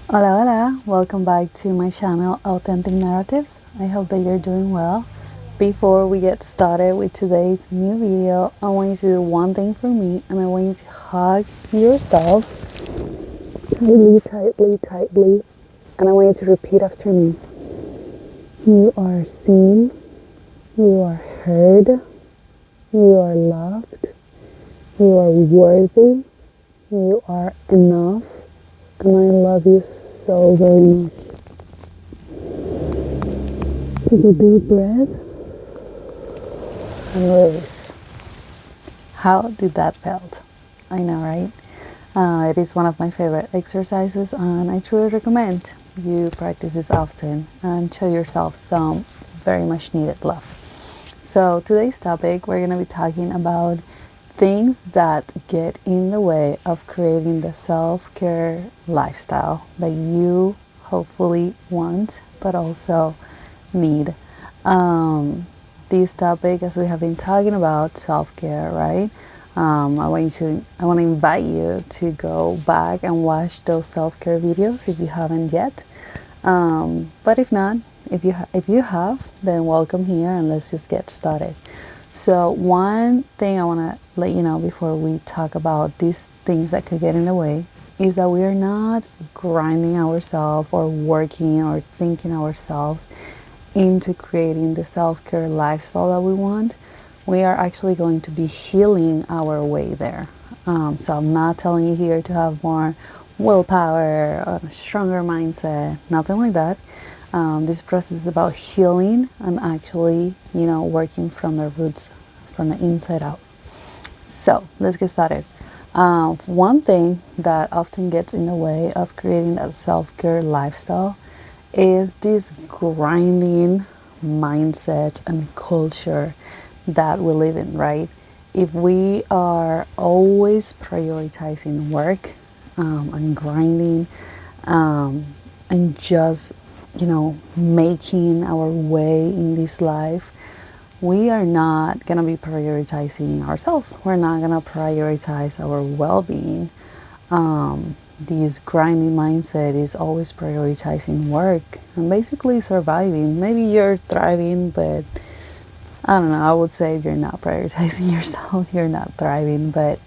Hola, hola! Welcome back to my channel, Authentic Narratives. I hope that you're doing well. Before we get started with today's new video, I want you to do one thing for me, and I want you to hug yourself tightly, tightly, tightly, and I want you to repeat after me. You are seen, you are heard, you are loved, you are worthy, you are enough, and I love you so very much. Take a deep breath and release. How did that felt? I know, right? It is one of my favorite exercises, and I truly recommend you practice this often and show yourself some very much needed love. So today's topic, we're going to be talking about things that get in the way of creating the self-care lifestyle that you hopefully want but also need. This topic, as we have been talking about self-care, right? I want to invite you to go back and watch those self-care videos if you haven't yet. But if not, if you have, then welcome here and let's just get started. So one thing I want to let you know before we talk about these things that could get in the way is that we are not grinding ourselves or working or thinking ourselves into creating the self-care lifestyle that we want. We are actually going to be healing our way there. So I'm not telling you here to have more willpower or a stronger mindset, nothing like that. This process is about healing and actually, working from the roots, from the inside out. So let's get started. One thing that often gets in the way of creating that self-care lifestyle is this grinding mindset and culture that we live in, right? If we are always prioritizing work and grinding and just, making our way in this life, we are not going to be prioritizing ourselves. We're not going to prioritize our well-being. This grinding mindset is always prioritizing work and basically surviving. Maybe you're thriving, but I don't know, I would say if you're not prioritizing yourself, you're not thriving. But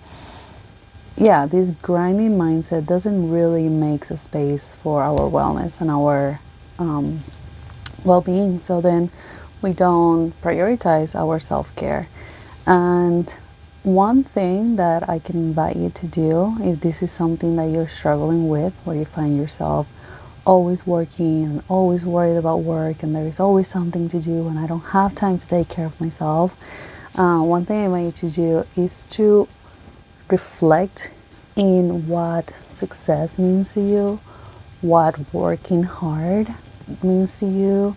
yeah, this grinding mindset doesn't really make a space for our wellness and our well-being. So then we don't prioritize our self-care. And one thing that I can invite you to do, if this is something that you're struggling with, where you find yourself always working and always worried about work and there is always something to do and I don't have time to take care of myself, one thing I invite you to do is to reflect in what success means to you, what working hard means to you,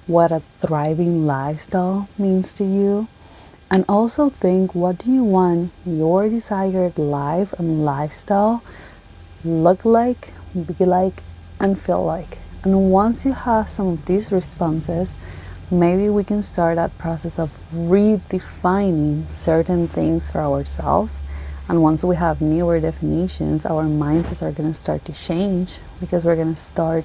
what a thriving lifestyle means to you, and also think, what do you want your desired life and lifestyle look like, be like, and feel like. And once you have some of these responses, maybe we can start that process of redefining certain things for ourselves. And once we have newer definitions, our mindsets are going to start to change, because we're going to start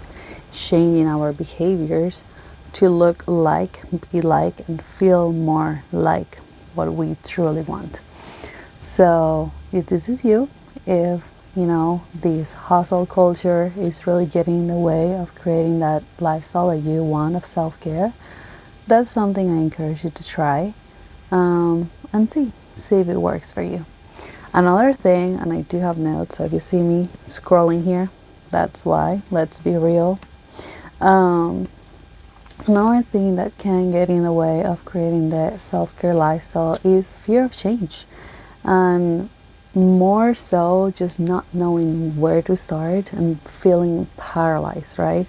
changing our behaviors to look like, be like, and feel more like what we truly want. So if this is you, if this hustle culture is really getting in the way of creating that lifestyle that you want of self-care, that's something I encourage you to try and see if it works for you. Another thing, and I do have notes, so if you see me scrolling here, that's why. Let's be real. Another thing that can get in the way of creating the self-care lifestyle is fear of change, and more so just not knowing where to start and feeling paralyzed, right?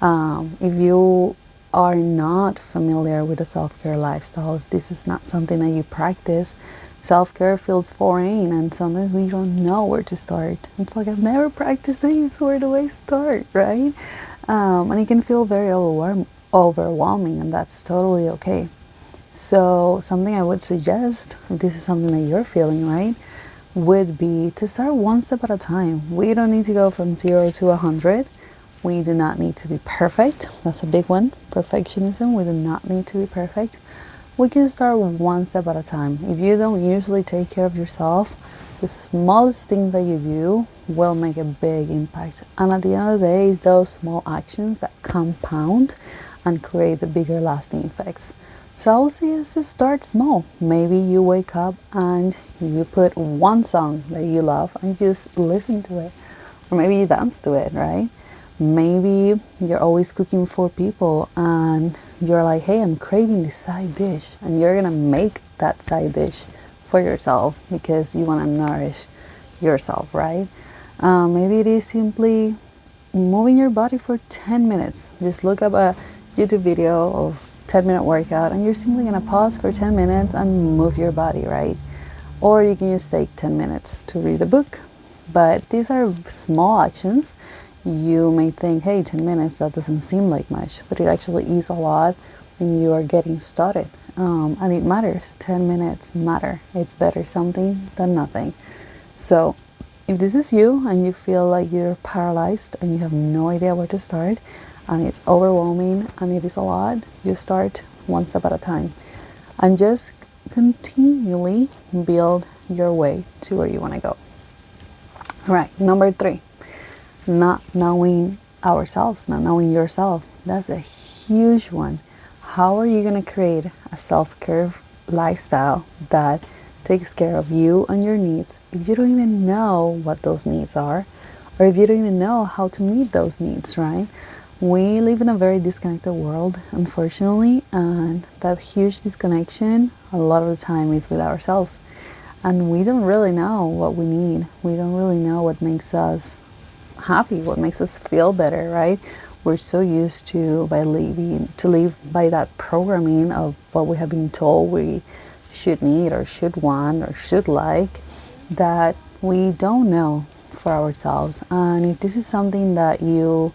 If you are not familiar with the self-care lifestyle, if this is not something that you practice, self-care feels foreign and sometimes we don't know where to start. It's like, I've never practiced this, where do I start, right? And it can feel very overwhelming, and that's totally okay. So something I would suggest, if this is something that you're feeling, right, would be to start one step at a time. We don't need to go from 0 to 100. We do not need to be perfect. That's a big one. Perfectionism. We do not need to be perfect. We can start one step at a time. If you don't usually take care of yourself, the smallest thing that you do will make a big impact. And at the end of the day, it's those small actions that compound and create the bigger lasting effects. So I would say just start small. Maybe you wake up and you put one song that you love and just listen to it. Or maybe you dance to it, right? Maybe you're always cooking for people and you're like, hey, I'm craving this side dish. And you're going to make that side dish for yourself because you want to nourish yourself, right? Maybe it is simply moving your body for 10 minutes. Just look up a YouTube video of 10-minute workout and you're simply going to pause for 10 minutes and move your body, right? Or you can just take 10 minutes to read a book. But these are small actions. You may think, hey, 10 minutes, that doesn't seem like much, but it actually is a lot when you are getting started. And it matters. 10 minutes matter. It's better something than nothing. So if this is you and you feel like you're paralyzed and you have no idea where to start and it's overwhelming and it is a lot, you start one step at a time and just continually build your way to where you want to go. All right, number 3, not knowing ourselves, not knowing yourself. That's a huge one. How are you going to create a self-care lifestyle that takes care of you and your needs if you don't even know what those needs are, or if you don't even know how to meet those needs, right? We live in a very disconnected world, unfortunately, and that huge disconnection a lot of the time is with ourselves. And we don't really know what we need. We don't really know what makes us happy, what makes us feel better, right? We're so used to live by that programming of what we have been told we should need or should want or should like, that we don't know for ourselves. And if this is something that you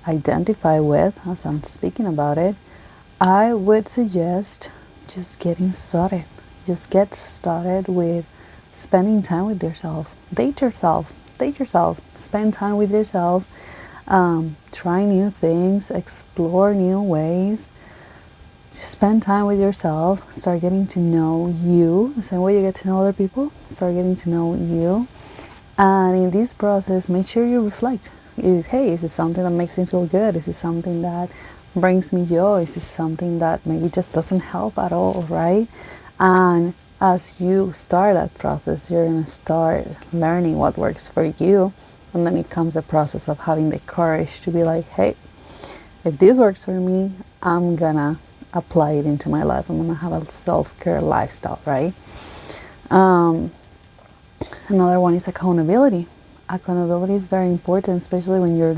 identify with as I'm speaking about it, I would suggest just getting started. Just get started with spending time with yourself. Date yourself. Spend time with yourself. Try new things. Explore new ways. Just spend time with yourself. Start getting to know you. The same way you get to know other people. Start getting to know you. And in this process, make sure you reflect. Is this something that makes me feel good? Is this something that brings me joy? Is this something that maybe just doesn't help at all, right? And as you start that process, you're going to start learning what works for you. And then it comes the process of having the courage to be like, hey, if this works for me, I'm going to apply it into my life. I'm going to have a self-care lifestyle, right? Another one is accountability. Accountability is very important, especially when you're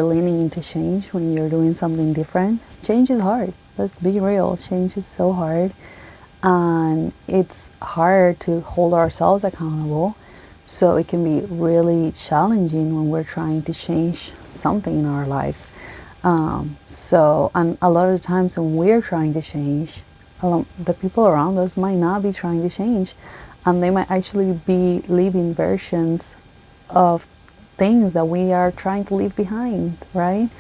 leaning into change, when you're doing something different. Change is hard. Let's be real. Change is so hard. And it's hard to hold ourselves accountable. So it can be really challenging when we're trying to change something in our lives. And a lot of the times when we're trying to change, the people around us might not be trying to change. And they might actually be living versions of things that we are trying to leave behind, right?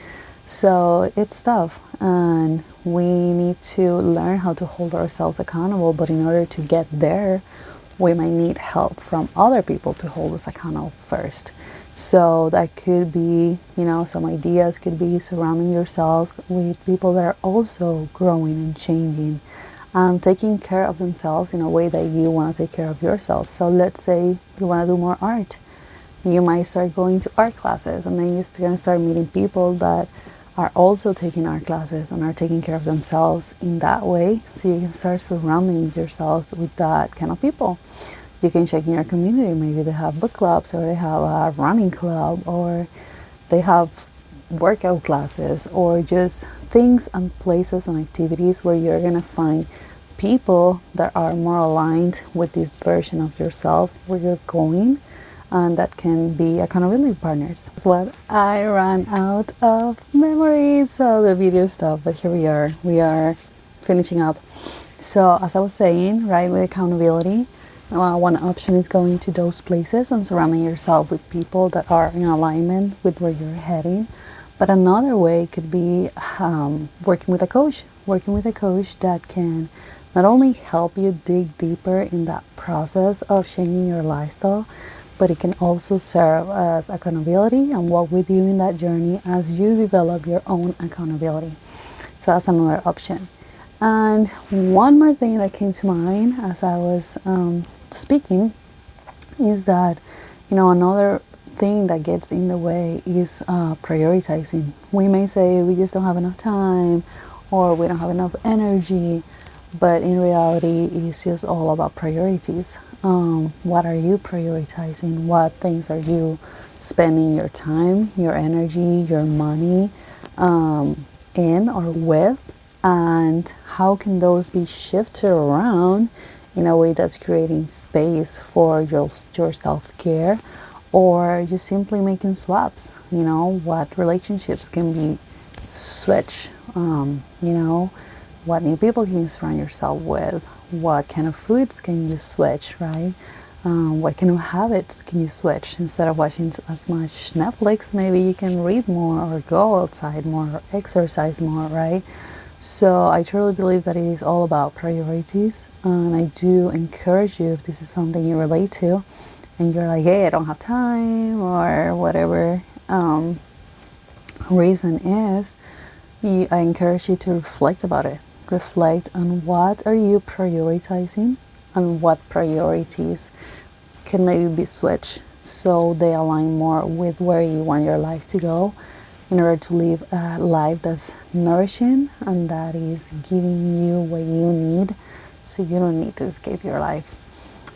So it's tough, and we need to learn how to hold ourselves accountable. But in order to get there, we might need help from other people to hold us accountable first. So that could be, some ideas could be surrounding yourselves with people that are also growing and changing and taking care of themselves in a way that you want to take care of yourself. So let's say you want to do more art. You might start going to art classes, and then you're going to start meeting people that are also taking art classes and are taking care of themselves in that way. So you can start surrounding yourself with that kind of people. You can check in your community. Maybe they have book clubs, or they have a running club, or they have workout classes, or just things and places and activities where you're going to find people that are more aligned with this version of yourself where you're going, and that can be accountability partners. That's what I ran out of memories, so the video stopped, but here we are finishing up. So as I was saying, right, with accountability, One option is going to those places and surrounding yourself with people that are in alignment with where you're heading. But another way could be working with a coach. Working with a coach that can not only help you dig deeper in that process of changing your lifestyle, but it can also serve as accountability and walk with you in that journey as you develop your own accountability. So that's another option. And one more thing that came to mind as I was speaking is that, another thing that gets in the way is prioritizing. We may say we just don't have enough time or we don't have enough energy, but in reality, it's just all about priorities. What are you prioritizing? What things are you spending your time, your energy, your money in or with? And how can those be shifted around in a way that's creating space for your self-care, or just simply making swaps? What relationships can be switched? What new people can you surround yourself with? What kind of foods can you switch, right? What kind of habits can you switch? Instead of watching as much Netflix, maybe you can read more or go outside more or exercise more, right? So I truly believe that it is all about priorities. And I do encourage you, if this is something you relate to and you're like, hey, I don't have time or whatever reason is, I encourage you to reflect about it. Reflect on what are you prioritizing and what priorities can maybe be switched so they align more with where you want your life to go, in order to live a life that's nourishing and that is giving you what you need, so you don't need to escape your life.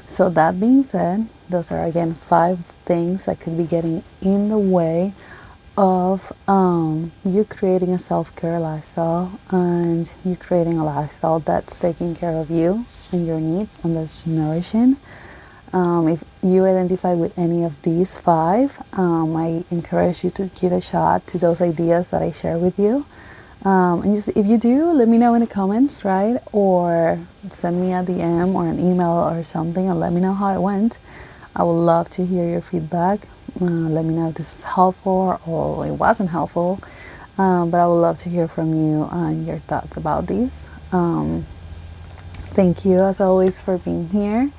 So that being said, those are again 5 things that could be getting in the way of you creating a self-care lifestyle and you creating a lifestyle that's taking care of you and your needs and that's nourishing. If you identify with any of these 5, I encourage you to give a shot to those ideas that I share with you. And just, if you do, let me know in the comments, right? Or send me a DM or an email or something and let me know how it went. I would love to hear your feedback. Let me know if this was helpful or it wasn't helpful. But I would love to hear from you and your thoughts about these. Thank you as always for being here.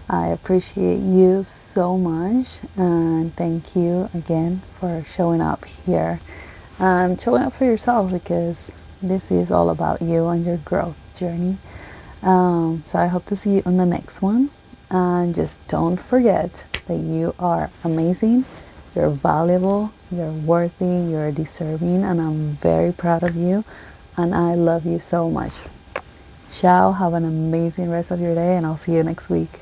I appreciate you so much, and thank you again for showing up here and showing up for yourself, because this is all about you and your growth journey. So I hope to see you on the next one, and just don't forget that you are amazing, you're valuable, you're worthy, you're deserving, and I'm very proud of you, and I love you so much. Ciao, have an amazing rest of your day, and I'll see you next week.